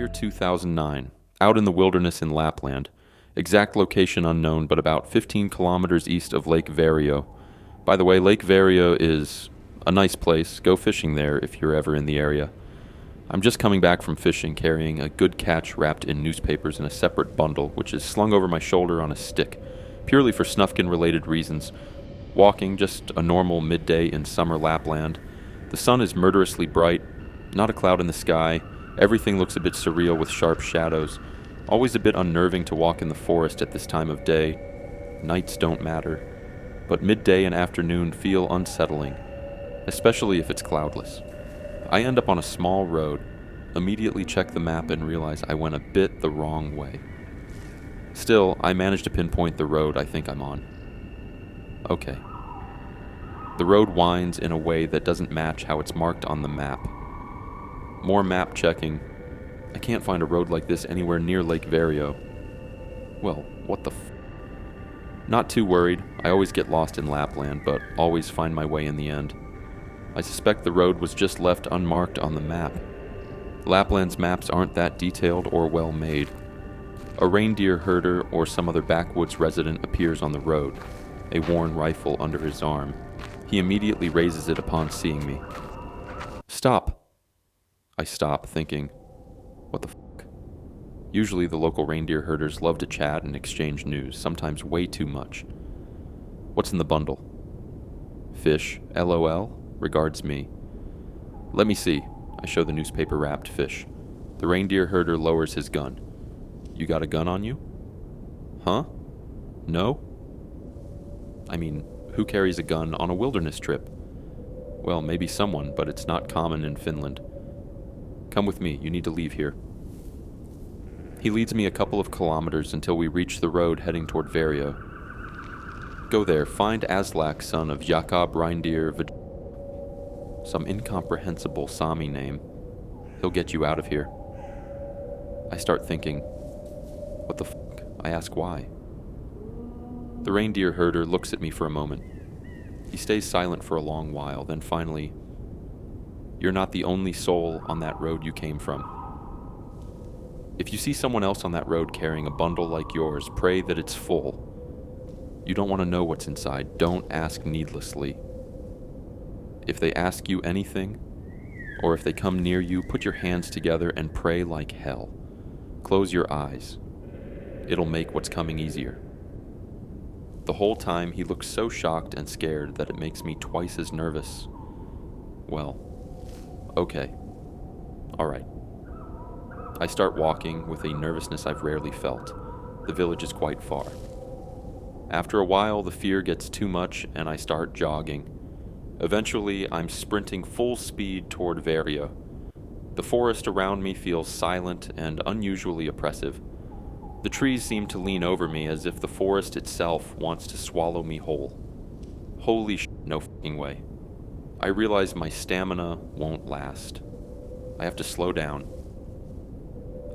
year 2009, out in the wilderness in Lapland. Exact location unknown, but about 15 kilometers east of Lake Vario. By the way, Lake Vario is a nice place. Go fishing there if you're ever in the area. I'm just coming back from fishing, carrying a good catch wrapped in newspapers in a separate bundle, which is slung over my shoulder on a stick, purely for Snufkin-related reasons. Walking, just a normal midday in summer Lapland. The sun is murderously bright, not a cloud in the sky. Everything looks a bit surreal with sharp shadows. Always a bit unnerving to walk in the forest at this time of day. Nights don't matter, but midday and afternoon feel unsettling, especially if it's cloudless. I end up on a small road, immediately check the map and realize I went a bit the wrong way. Still, I manage to pinpoint the road I think I'm on. Okay. The road winds in a way that doesn't match how it's marked on the map. More map checking. I can't find a road like this anywhere near Lake Vario. Well, what the Not too worried. I always get lost in Lapland, but always find my way in the end. I suspect the road was just left unmarked on the map. Lapland's maps aren't that detailed or well made. A reindeer herder or some other backwoods resident appears on the road, a worn rifle under his arm. He immediately raises it upon seeing me. Stop! I stop, thinking, what the fuck? Usually the local reindeer herders love to chat and exchange news, sometimes way too much. What's in the bundle? Fish, LOL, regards me. Let me see. I show the newspaper-wrapped fish. The reindeer herder lowers his gun. You got a gun on you? Huh? No? I mean, who carries a gun on a wilderness trip? Well, maybe someone, but it's not common in Finland. Come with me, you need to leave here. He leads me a couple of kilometers until we reach the road heading toward Vario. Go there, find Aslak, son of Jakob Reindeer some incomprehensible Sami name. He'll get you out of here. I start thinking, what the fuck? I ask why. The reindeer herder looks at me for a moment. He stays silent for a long while, then finally, you're not the only soul on that road you came from. If you see someone else on that road carrying a bundle like yours, pray that it's full. You don't want to know what's inside. Don't ask needlessly. If they ask you anything, or if they come near you, put your hands together and pray like hell. Close your eyes. It'll make what's coming easier. The whole time he looks so shocked and scared that it makes me twice as nervous. Well, okay. All right. I start walking with a nervousness I've rarely felt. The village is quite far. After a while, the fear gets too much and I start jogging. Eventually, I'm sprinting full speed toward Vario. The forest around me feels silent and unusually oppressive. The trees seem to lean over me as if the forest itself wants to swallow me whole. Holy shit, no fucking way. I realize my stamina won't last. I have to slow down.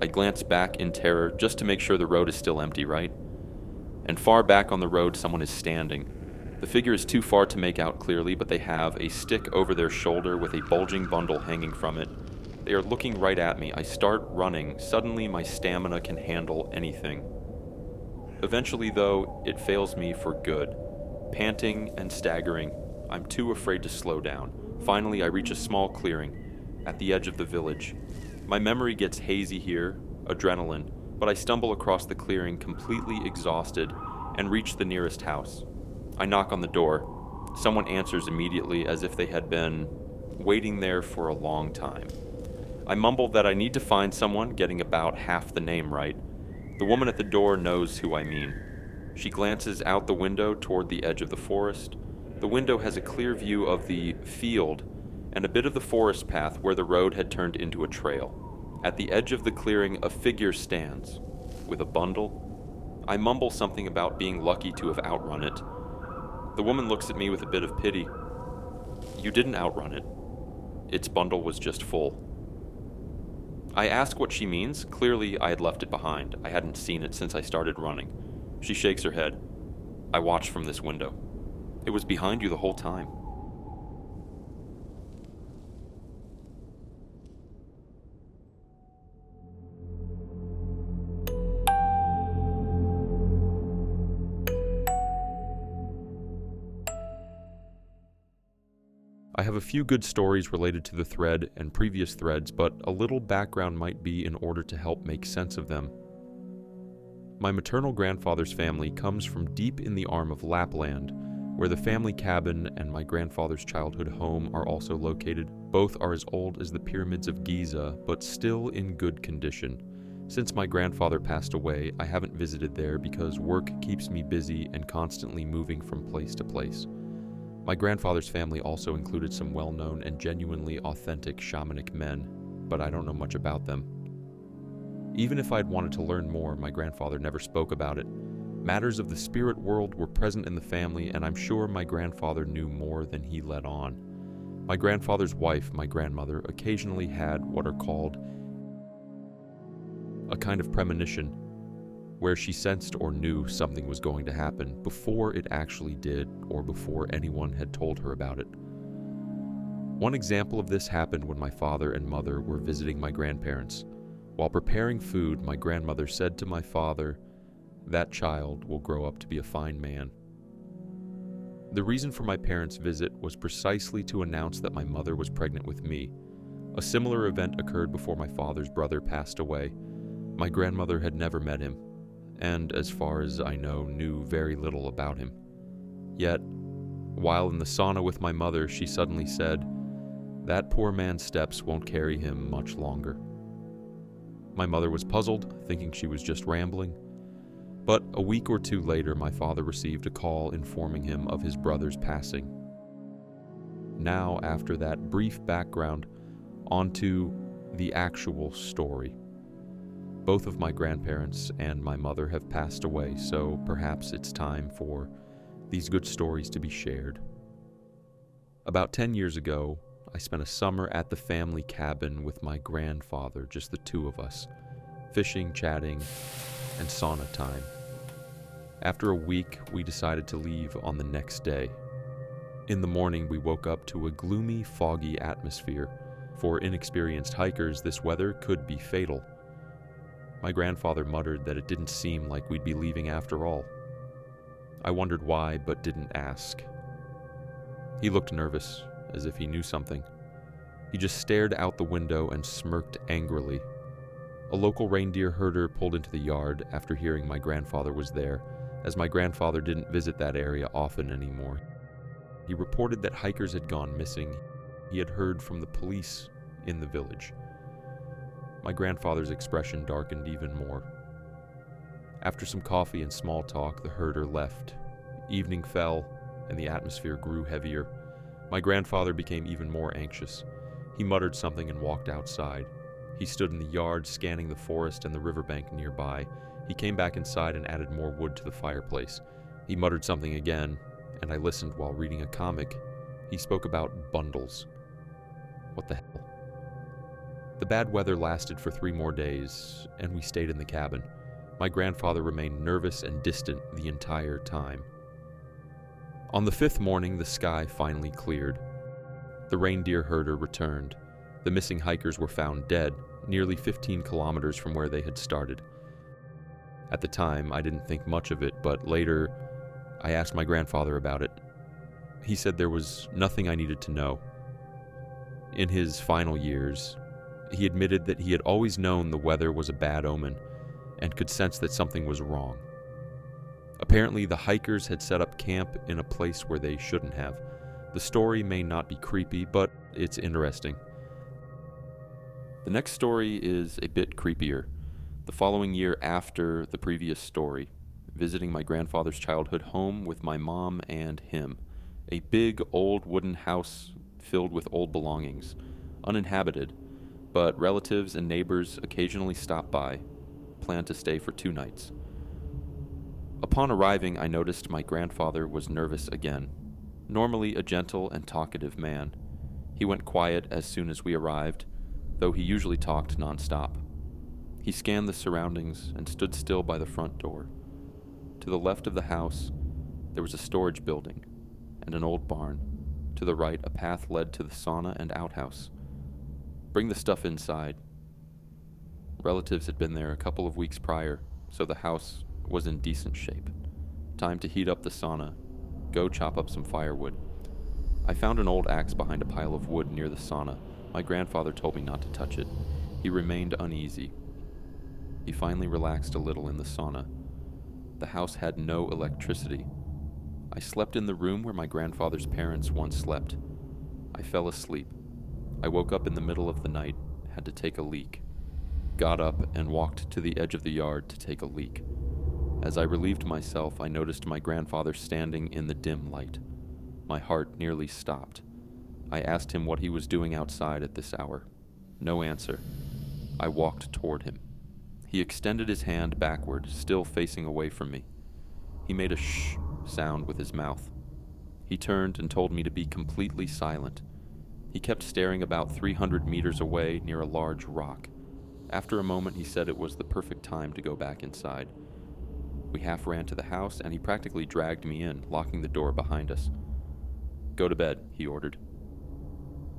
I glance back in terror just to make sure the road is still empty, right? And far back on the road, someone is standing. The figure is too far to make out clearly, but they have a stick over their shoulder with a bulging bundle hanging from it. They are looking right at me. I start running. Suddenly, my stamina can handle anything. Eventually, though, it fails me for good. Panting and staggering, I'm too afraid to slow down. Finally, I reach a small clearing at the edge of the village. My memory gets hazy here, adrenaline, but I stumble across the clearing completely exhausted and reach the nearest house. I knock on the door. Someone answers immediately as if they had been waiting there for a long time. I mumble that I need to find someone, getting about half the name right. The woman at the door knows who I mean. She glances out the window toward the edge of the forest. The window has a clear view of the field and a bit of the forest path where the road had turned into a trail. At the edge of the clearing, a figure stands, with a bundle. I mumble something about being lucky to have outrun it. The woman looks at me with a bit of pity. You didn't outrun it. Its bundle was just full. I ask what she means. Clearly, I had left it behind. I hadn't seen it since I started running. She shakes her head. I watch from this window. It was behind you the whole time. I have a few good stories related to the thread and previous threads, but a little background might be in order to help make sense of them. My maternal grandfather's family comes from deep in the arm of Lapland, where the family cabin and my grandfather's childhood home are also located. Both are as old as the pyramids of Giza, but still in good condition. Since my grandfather passed away, I haven't visited there because work keeps me busy and constantly moving from place to place. My grandfather's family also included some well-known and genuinely authentic shamanic men, but I don't know much about them. Even if I'd wanted to learn more, my grandfather never spoke about it. Matters of the spirit world were present in the family, and I'm sure my grandfather knew more than he let on. My grandfather's wife, my grandmother, occasionally had what are called a kind of premonition, where she sensed or knew something was going to happen before it actually did or before anyone had told her about it. One example of this happened when my father and mother were visiting my grandparents. While preparing food, my grandmother said to my father, "That child will grow up to be a fine man." The reason for my parents' visit was precisely to announce that my mother was pregnant with me. A similar event occurred before my father's brother passed away. My grandmother had never met him, and as far as I know, knew very little about him. Yet, while in the sauna with my mother, she suddenly said, "That poor man's steps won't carry him much longer." My mother was puzzled, thinking she was just rambling. But a week or two later, my father received a call informing him of his brother's passing. Now, after that brief background, onto the actual story. Both of my grandparents and my mother have passed away, so perhaps it's time for these good stories to be shared. About 10 years ago, I spent a summer at the family cabin with my grandfather, just the two of us, fishing, chatting, and sauna time. After a week, we decided to leave on the next day. In the morning, we woke up to a gloomy, foggy atmosphere. For inexperienced hikers, this weather could be fatal. My grandfather muttered that it didn't seem like we'd be leaving after all. I wondered why, but didn't ask. He looked nervous, as if he knew something. He just stared out the window and smirked angrily. A local reindeer herder pulled into the yard after hearing my grandfather was there, as my grandfather didn't visit that area often anymore. He reported that hikers had gone missing. He had heard from the police in the village. My grandfather's expression darkened even more. After some coffee and small talk, the herder left. Evening fell, and the atmosphere grew heavier. My grandfather became even more anxious. He muttered something and walked outside. He stood in the yard, scanning the forest and the riverbank nearby. He came back inside and added more wood to the fireplace. He muttered something again, and I listened while reading a comic. He spoke about bundles. What the hell? The bad weather lasted for 3 more days, and we stayed in the cabin. My grandfather remained nervous and distant the entire time. On the 5th morning, the sky finally cleared. The reindeer herder returned. The missing hikers were found dead, nearly 15 kilometers from where they had started. At the time, I didn't think much of it, but later, I asked my grandfather about it. He said there was nothing I needed to know. In his final years, he admitted that he had always known the weather was a bad omen and could sense that something was wrong. Apparently, the hikers had set up camp in a place where they shouldn't have. The story may not be creepy, but it's interesting. The next story is a bit creepier. The following year after the previous story, visiting my grandfather's childhood home with my mom and him. A big old wooden house filled with old belongings, uninhabited, but relatives and neighbors occasionally stop by, planned to stay for 2 nights. Upon arriving, I noticed my grandfather was nervous again. Normally a gentle and talkative man, he went quiet as soon as we arrived, though he usually talked nonstop. He scanned the surroundings and stood still by the front door. To the left of the house, there was a storage building and an old barn. To the right, a path led to the sauna and outhouse. "Bring the stuff inside." Relatives had been there a couple of weeks prior, so the house was in decent shape. Time to heat up the sauna. Go chop up some firewood. I found an old axe behind a pile of wood near the sauna. My grandfather told me not to touch it. He remained uneasy. He finally relaxed a little in the sauna. The house had no electricity. I slept in the room where my grandfather's parents once slept. I fell asleep. I woke up in the middle of the night, had to take a leak. Got up and walked to the edge of the yard to take a leak. As I relieved myself, I noticed my grandfather standing in the dim light. My heart nearly stopped. I asked him what he was doing outside at this hour. No answer. I walked toward him. He extended his hand backward, still facing away from me. He made a shh sound with his mouth. He turned and told me to be completely silent. He kept staring about 300 meters away near a large rock. After a moment, he said it was the perfect time to go back inside. We half ran to the house, and he practically dragged me in, locking the door behind us. "Go to bed," he ordered.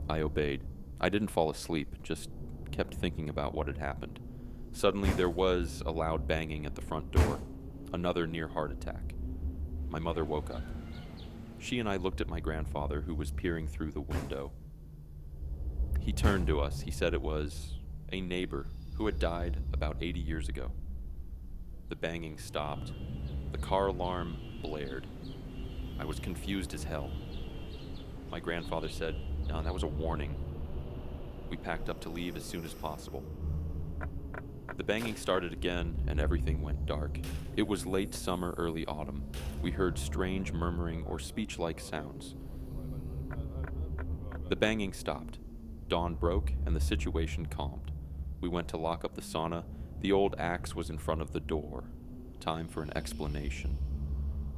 I obeyed. I didn't fall asleep, just kept thinking about what had happened. Suddenly, there was a loud banging at the front door. Another near heart attack. My mother woke up. She and I looked at my grandfather, who was peering through the window. He turned to us. He said it was a neighbor who had died about 80 years ago. The banging stopped. The car alarm blared. I was confused as hell. My grandfather said, "No, that was a warning." We packed up to leave as soon as possible. The banging started again, and everything went dark. It was late summer, early autumn. We heard strange murmuring or speech-like sounds. The banging stopped. Dawn broke, and the situation calmed. We went to lock up the sauna. The old axe was in front of the door. Time for an explanation.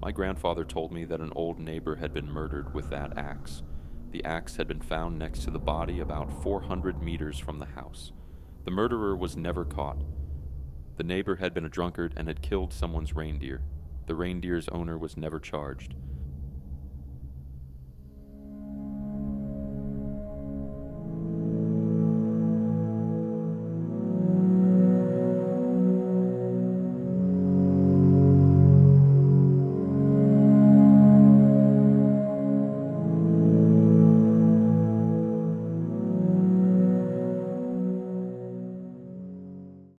My grandfather told me that an old neighbor had been murdered with that axe. The axe had been found next to the body about 400 meters from the house. The murderer was never caught. The neighbor had been a drunkard and had killed someone's reindeer. The reindeer's owner was never charged.